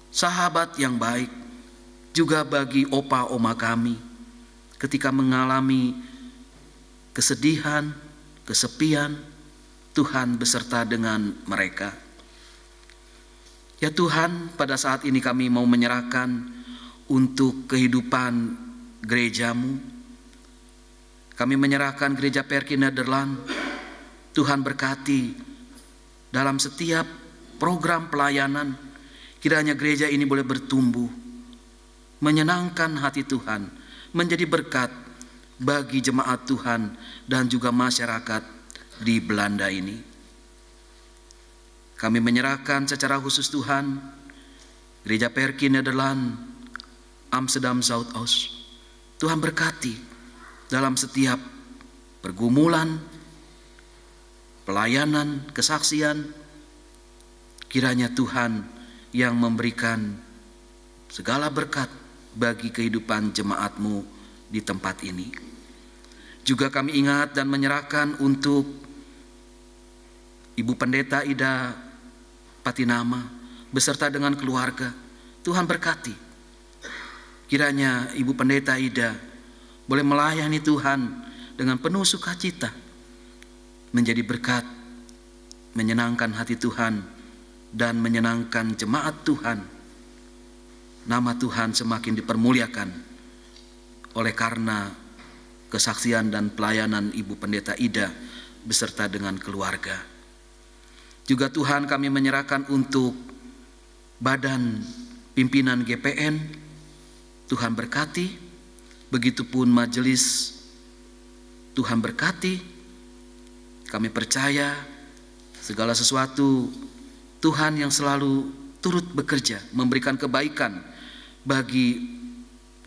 sahabat yang baik, juga bagi opa oma kami ketika mengalami kesedihan, kesepian. Tuhan beserta dengan mereka. Ya Tuhan, pada saat ini kami mau menyerahkan untuk kehidupan gereja-Mu. Kami menyerahkan gereja Perki Nederland. Tuhan berkati dalam setiap program pelayanan. Kiranya gereja ini boleh bertumbuh, menyenangkan hati Tuhan, menjadi berkat bagi jemaat Tuhan dan juga masyarakat di Belanda ini. Kami menyerahkan secara khusus Tuhan gereja Perki Nederland, Amsterdam Zuidoost. Tuhan berkati dalam setiap pergumulan, pelayanan, kesaksian. Kiranya Tuhan yang memberikan segala berkat bagi kehidupan jemaat-Mu di tempat ini. Juga kami ingat dan menyerahkan untuk Ibu Pendeta Ida Patinama beserta dengan keluarga. Tuhan berkati. Kiranya Ibu Pendeta Ida boleh melayani Tuhan dengan penuh sukacita, menjadi berkat, menyenangkan hati Tuhan dan menyenangkan jemaat Tuhan. Nama Tuhan semakin dipermuliakan oleh karena kesaksian dan pelayanan Ibu Pendeta Ida beserta dengan keluarga. Juga Tuhan, kami menyerahkan untuk badan pimpinan GPN. Tuhan berkati, begitupun majelis. Tuhan berkati. Kami percaya segala sesuatu Tuhan yang selalu turut bekerja, memberikan kebaikan bagi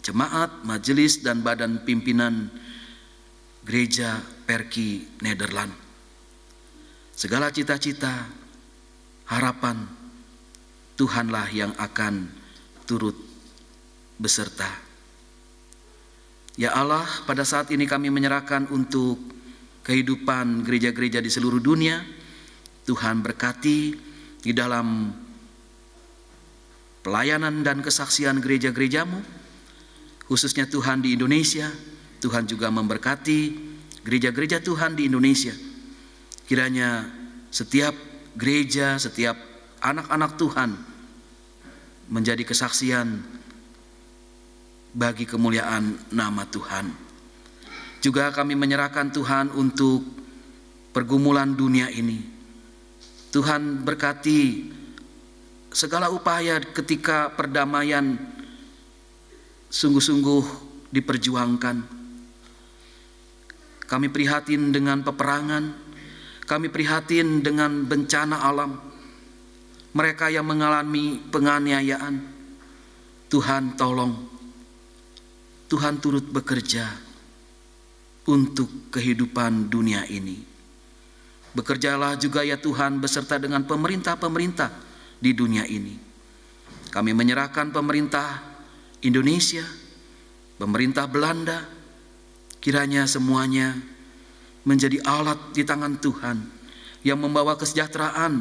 jemaat, majelis, dan badan pimpinan gereja Perki Nederland. Segala cita-cita, harapan, Tuhanlah yang akan turut beserta. Ya Allah, pada saat ini kami menyerahkan untuk kehidupan gereja-gereja di seluruh dunia. Tuhan berkati di dalam pelayanan dan kesaksian gereja-gereja-Mu, khususnya Tuhan di Indonesia. Tuhan juga memberkati gereja-gereja Tuhan di Indonesia. Kiranya setiap gereja, setiap anak-anak Tuhan menjadi kesaksian bagi kemuliaan nama Tuhan. Juga kami menyerahkan Tuhan untuk pergumulan dunia ini. Tuhan berkati segala upaya ketika perdamaian sungguh-sungguh diperjuangkan. Kami prihatin dengan peperangan. Kami prihatin dengan bencana alam. Mereka yang mengalami penganiayaan, Tuhan tolong. Tuhan turut bekerja untuk kehidupan dunia ini. Bekerjalah juga ya Tuhan beserta dengan pemerintah-pemerintah di dunia ini. Kami menyerahkan pemerintah Indonesia, pemerintah Belanda, kiranya semuanya menjadi alat di tangan Tuhan yang membawa kesejahteraan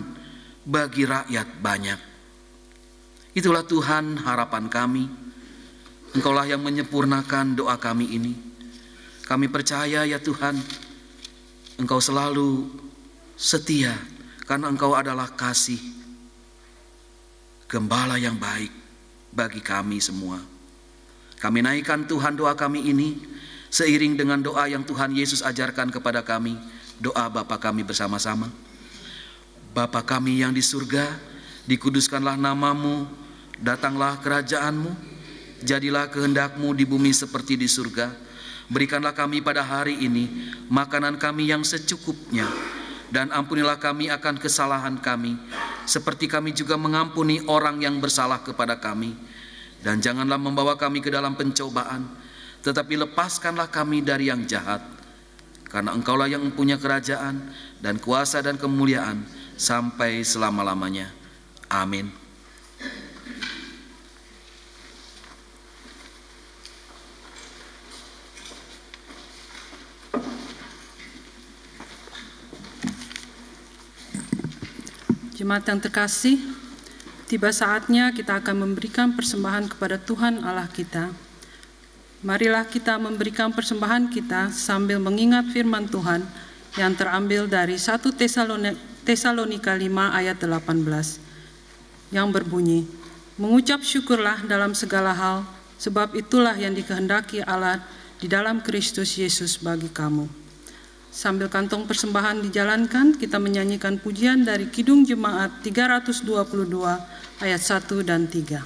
bagi rakyat banyak. Itulah Tuhan harapan kami. Engkaulah yang menyempurnakan doa kami ini. Kami percaya ya Tuhan, Engkau selalu setia karena Engkau adalah kasih, gembala yang baik bagi kami semua. Kami naikkan Tuhan doa kami ini seiring dengan doa yang Tuhan Yesus ajarkan kepada kami, doa Bapa kami bersama-sama. Bapa kami yang di surga, dikuduskanlah namamu, datanglah kerajaan-Mu, jadilah kehendak-Mu di bumi seperti di surga. Berikanlah kami pada hari ini makanan kami yang secukupnya, dan ampunilah kami akan kesalahan kami, seperti kami juga mengampuni orang yang bersalah kepada kami. Dan janganlah membawa kami ke dalam pencobaan, tetapi lepaskanlah kami dari yang jahat. Karena Engkaulah yang mempunyai kerajaan dan kuasa dan kemuliaan sampai selama-lamanya. Amin. Jemaat yang terkasih, tiba saatnya kita akan memberikan persembahan kepada Tuhan Allah kita. Marilah kita memberikan persembahan kita sambil mengingat firman Tuhan yang terambil dari 1 Tesalonika 5 ayat 18 yang berbunyi, mengucap syukurlah dalam segala hal, sebab itulah yang dikehendaki Allah di dalam Kristus Yesus bagi kamu. Sambil kantong persembahan dijalankan, kita menyanyikan pujian dari Kidung Jemaat 322 ayat 1 dan 3.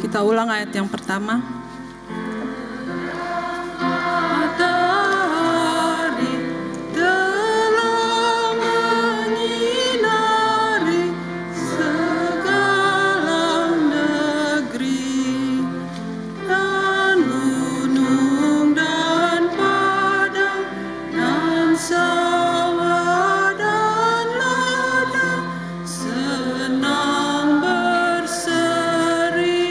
Kita ulang ayat yang pertama. Matahari telah menyinari segala negeri, dan gunung dan padang dan sawah dan ladang senang berseri.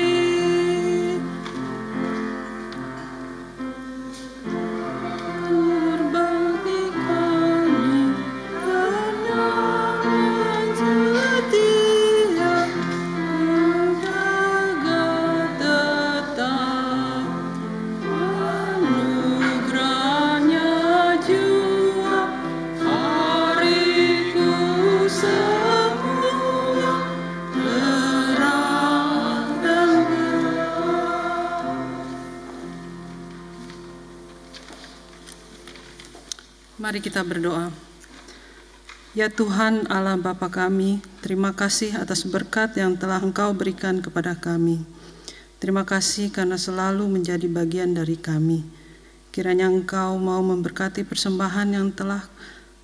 Mari kita berdoa. Ya Tuhan Allah Bapa kami, terima kasih atas berkat yang telah Engkau berikan kepada kami. Terima kasih karena selalu menjadi bagian dari kami. Kiranya Engkau mau memberkati persembahan yang telah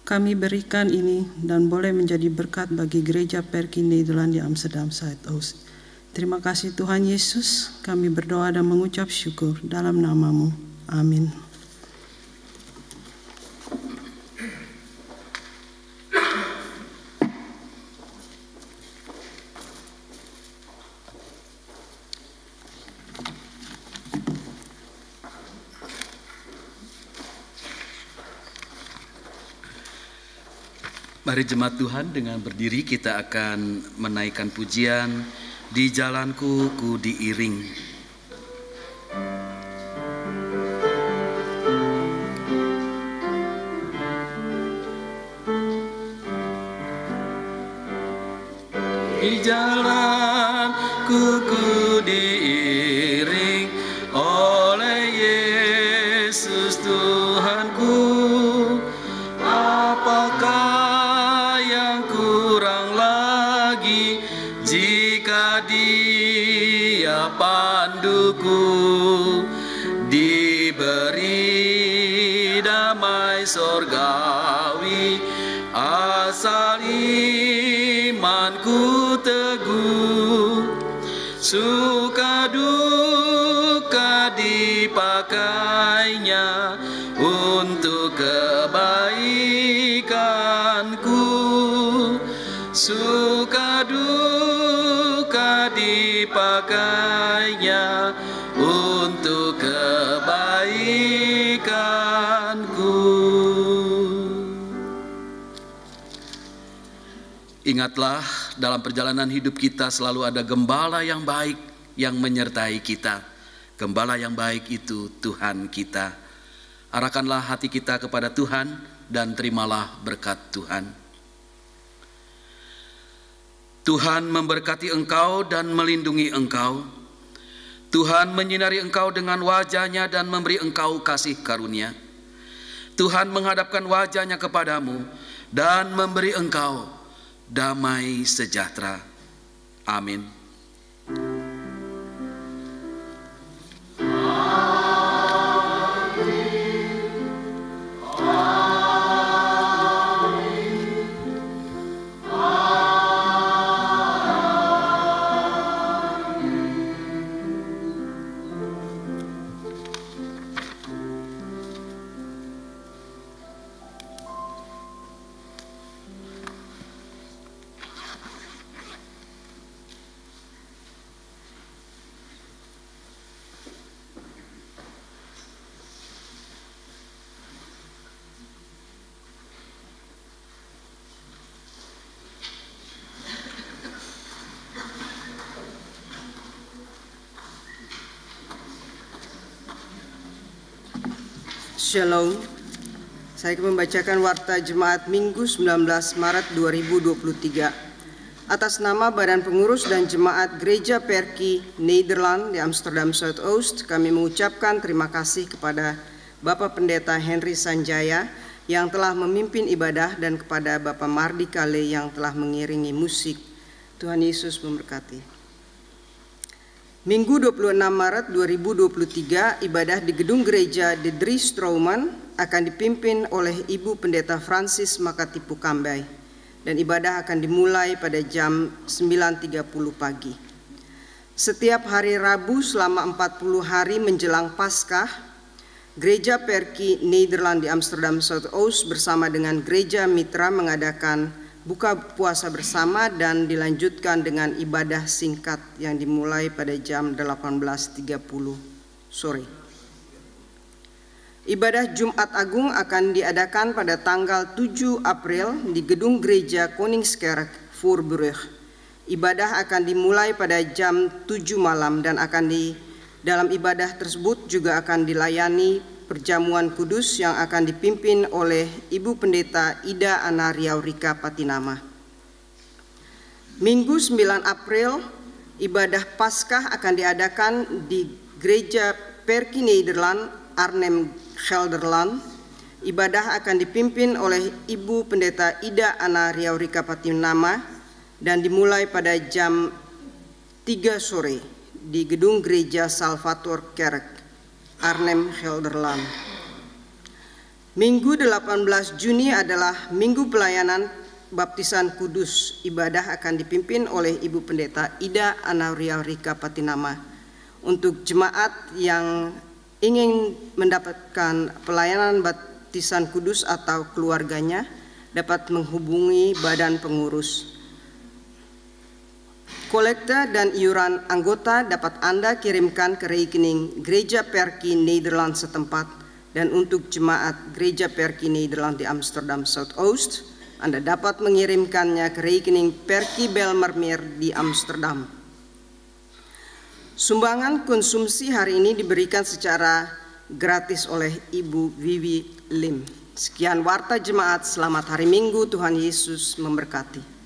kami berikan ini dan boleh menjadi berkat bagi Gereja Perki Nederland di Amsterdam Zuidoost. Terima kasih Tuhan Yesus, kami berdoa dan mengucap syukur dalam nama-Mu. Amin. Mari jemaat Tuhan, dengan berdiri kita akan menaikkan pujian Di Jalanku Ku Diiring. Di jalanku ku diiring oleh Yesus Tuhanku. Apakah yang kurang lagi jika Dia panduku? Diberi damai sorgawi, asal imanku teguh, suka duka dipakainya untuk kebaikanku, suka duka dipakainya untuk kebaikanku. Ingatlah, dalam perjalanan hidup kita selalu ada gembala yang baik yang menyertai kita. Gembala yang baik itu Tuhan kita. Arahkanlah hati kita kepada Tuhan dan terimalah berkat Tuhan. Tuhan memberkati engkau dan melindungi engkau. Tuhan menyinari engkau dengan wajah-Nya dan memberi engkau kasih karunia. Tuhan menghadapkan wajah-Nya kepadamu dan memberi engkau damai sejahtera. Amin. Shalom. Saya akan membacakan Warta Jemaat Minggu 19 Maret 2023. Atas nama Badan Pengurus dan Jemaat Gereja Perki Nederland di Amsterdam Zuidoost, kami mengucapkan terima kasih kepada Bapak Pendeta Henry Sanjaya yang telah memimpin ibadah dan kepada Bapak Mardi Kale yang telah mengiringi musik. Tuhan Yesus memberkati. Minggu 26 Maret 2023, ibadah di Gedung Gereja De Dries Trouman akan dipimpin oleh Ibu Pendeta Francis Makatipu Kambai, dan ibadah akan dimulai pada jam 9.30 pagi. Setiap hari Rabu selama 40 hari menjelang Paskah, Gereja Perki Nederland di Amsterdam Zuidoost bersama dengan Gereja Mitra mengadakan buka puasa bersama dan dilanjutkan dengan ibadah singkat yang dimulai pada jam 18.30 sore. Ibadah Jumat Agung akan diadakan pada tanggal 7 April di Gedung Gereja Koningskerk Voorburg. Ibadah akan dimulai pada jam 7 malam dan dalam ibadah tersebut juga akan dilayani perjamuan kudus yang akan dipimpin oleh Ibu Pendeta Ida Ana Riaurika Patinama. Minggu 9 April, ibadah Paskah akan diadakan di Gereja Perki Nederland, Arnhem, Gelderland. Ibadah akan dipimpin oleh Ibu Pendeta Ida Ana Riaurika Patinama dan dimulai pada jam 3 sore di Gedung Gereja Salvator Kerk, Arnhem, Gelderland. Minggu 18 Juni adalah Minggu Pelayanan Baptisan Kudus. Ibadah akan dipimpin oleh Ibu Pendeta Ida Ana Riaurika Patinama. Untuk jemaat yang ingin mendapatkan pelayanan baptisan kudus atau keluarganya dapat menghubungi badan pengurus. Kolekta dan iuran anggota dapat Anda kirimkan ke rekening Gereja Perki Nederland setempat, dan untuk jemaat Gereja Perki Nederland di Amsterdam Zuidoost Anda dapat mengirimkannya ke rekening Perki Belmermeer di Amsterdam. Sumbangan konsumsi hari ini diberikan secara gratis oleh Ibu Wiwi Lim. Sekian Warta Jemaat, selamat hari Minggu, Tuhan Yesus memberkati.